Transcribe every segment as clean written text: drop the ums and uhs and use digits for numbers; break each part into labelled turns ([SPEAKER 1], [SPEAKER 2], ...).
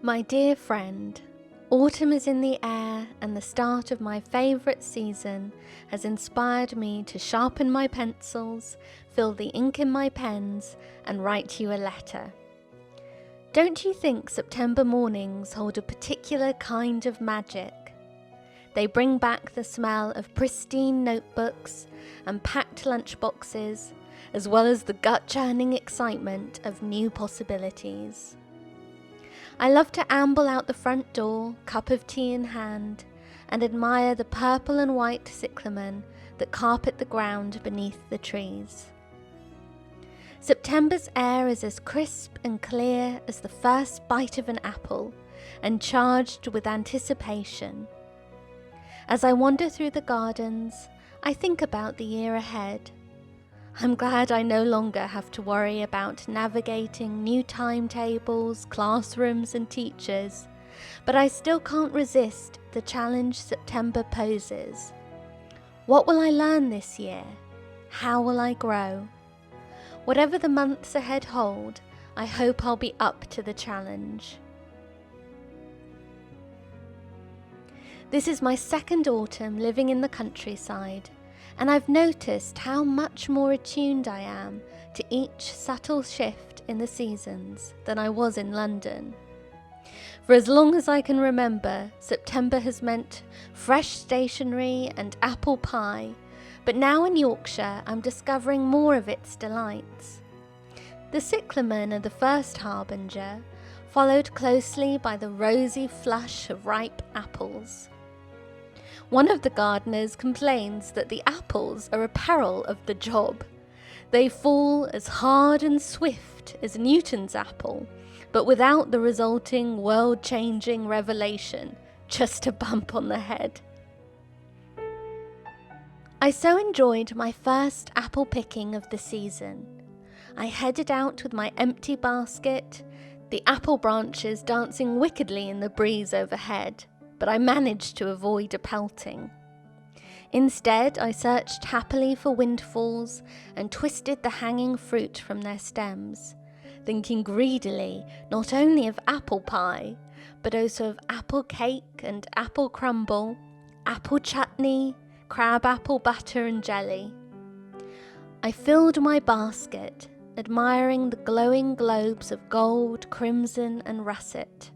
[SPEAKER 1] My dear friend, autumn is in the air and the start of my favourite season has inspired me to sharpen my pencils, fill the ink in my pens and write you a letter. Don't you think September mornings hold a particular kind of magic? They bring back the smell of pristine notebooks and packed lunchboxes, as well as the gut-churning excitement of new possibilities. I love to amble out the front door, cup of tea in hand, and admire the purple and white cyclamen that carpet the ground beneath the trees. September's air is as crisp and clear as the first bite of an apple, and charged with anticipation. As I wander through the gardens, I think about the year ahead. I'm glad I no longer have to worry about navigating new timetables, classrooms and teachers, but I still can't resist the challenge September poses. What will I learn this year? How will I grow? Whatever the months ahead hold, I hope I'll be up to the challenge. This is my second autumn living in the countryside, and I've noticed how much more attuned I am to each subtle shift in the seasons than I was in London. For as long as I can remember, September has meant fresh stationery and apple pie, but now in Yorkshire I'm discovering more of its delights. The cyclamen are the first harbinger, followed closely by the rosy flush of ripe apples. One of the gardeners complains that the apples are a peril of the job. They fall as hard and swift as Newton's apple, but without the resulting world-changing revelation, just a bump on the head. I so enjoyed my first apple picking of the season. I headed out with my empty basket, the apple branches dancing wickedly in the breeze overhead, but I managed to avoid a pelting. Instead, I searched happily for windfalls and twisted the hanging fruit from their stems, thinking greedily not only of apple pie, but also of apple cake and apple crumble, apple chutney, crab apple butter and jelly. I filled my basket, admiring the glowing globes of gold, crimson and russet.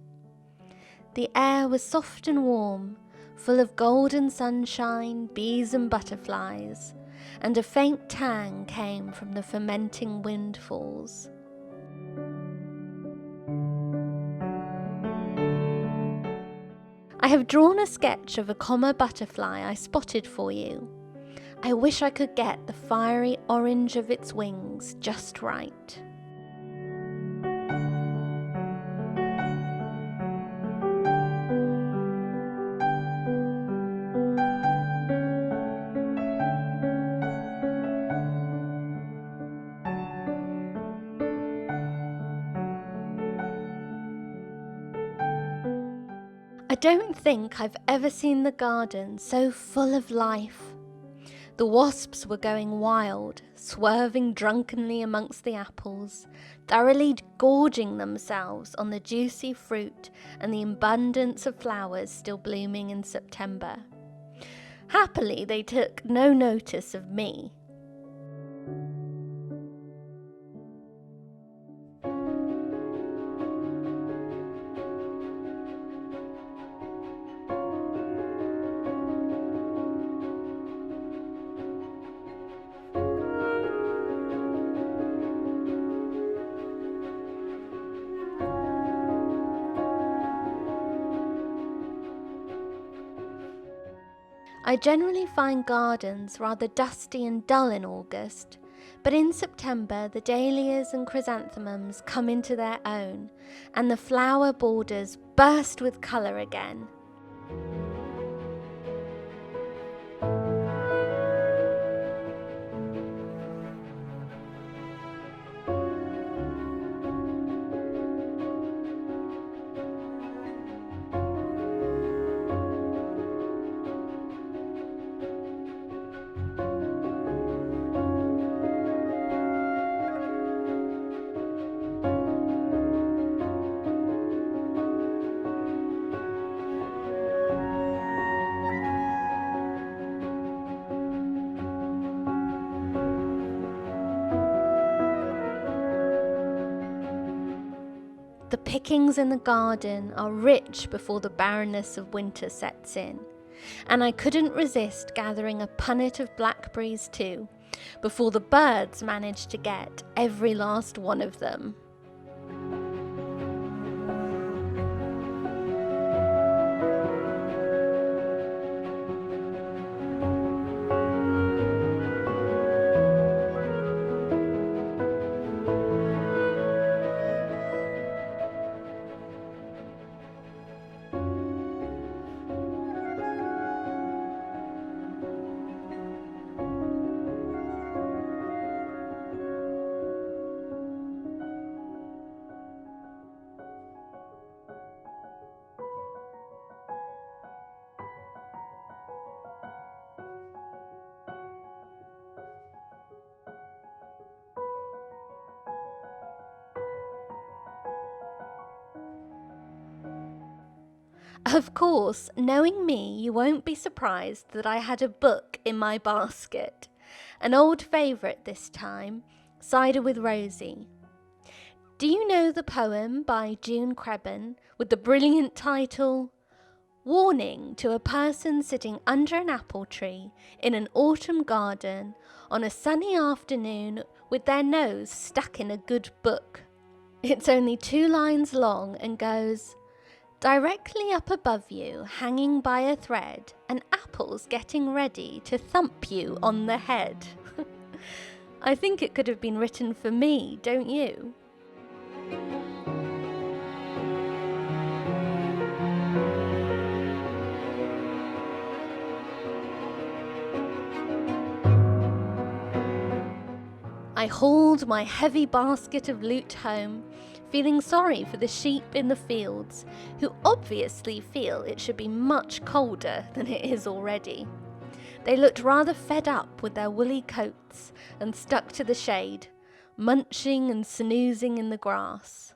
[SPEAKER 1] The air was soft and warm, full of golden sunshine, bees and butterflies, and a faint tang came from the fermenting windfalls. I have drawn a sketch of a comma butterfly I spotted for you. I wish I could get the fiery orange of its wings just right. I don't think I've ever seen the garden so full of life. The wasps were going wild, swerving drunkenly amongst the apples, thoroughly gorging themselves on the juicy fruit and the abundance of flowers still blooming in September. Happily, they took no notice of me. I generally find gardens rather dusty and dull in August, but in September the dahlias and chrysanthemums come into their own, and the flower borders burst with colour again. pickings in the garden are rich before the barrenness of winter sets in, and I couldn't resist gathering a punnet of blackberries too, before the birds managed to get every last one of them. Of course, knowing me, you won't be surprised that I had a book in my basket. An old favourite this time, Cider with Rosie. Do you know the poem by June Creben with the brilliant title, Warning to a person sitting under an apple tree in an autumn garden on a sunny afternoon with their nose stuck in a good book? It's only 2 lines long and goes, directly up above you, hanging by a thread, an apple's getting ready to thump you on the head. I think it could have been written for me, don't you? I hauled my heavy basket of loot home, feeling sorry for the sheep in the fields, who obviously feel it should be much colder than it is already. They looked rather fed up with their woolly coats and stuck to the shade, munching and snoozing in the grass.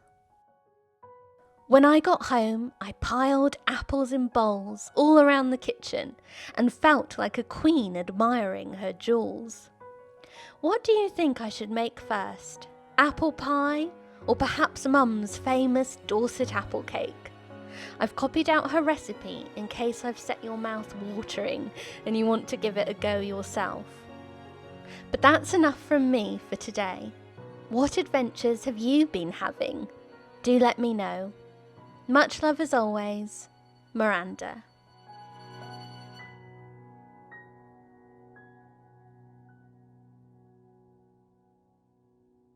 [SPEAKER 1] When I got home, I piled apples in bowls all around the kitchen and felt like a queen admiring her jewels. What do you think I should make first? Apple pie, or perhaps Mum's famous Dorset apple cake? I've copied out her recipe in case I've set your mouth watering and you want to give it a go yourself. But that's enough from me for today. What adventures have you been having? Do let me know. Much love as always, Miranda.